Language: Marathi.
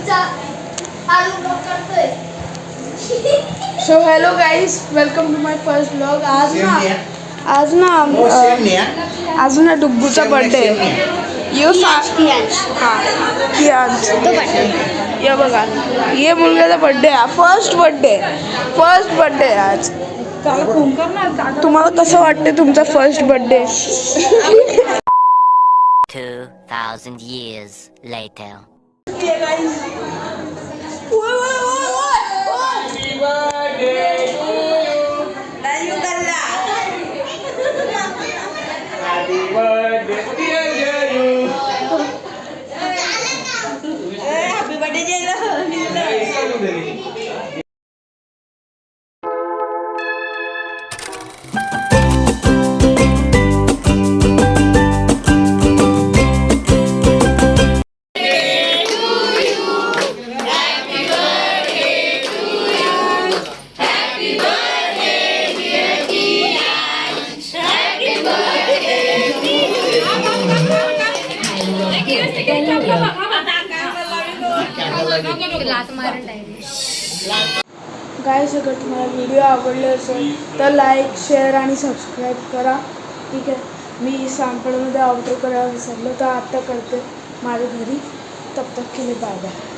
So hello guys, welcome to my first vlog. आज ना डुग्गूचा बर्थडे ये ये बघा ये मुलगाचा बर्थडे आहे. फर्स्ट बर्थडे आज. तुम्हाला कसं वाटतं तुमचा first birthday? 2000 years later. Guys अगर तुम्हाला व्हिडिओ आवडले असेल तर लाईक शेअर आणि सबस्क्राईब करा. ठीक आहे. मी सॅम्पलमध्ये आउटरो करायला विसरलो तर आता करते माझ्या घरी. तब तक के लिए बाय बाय.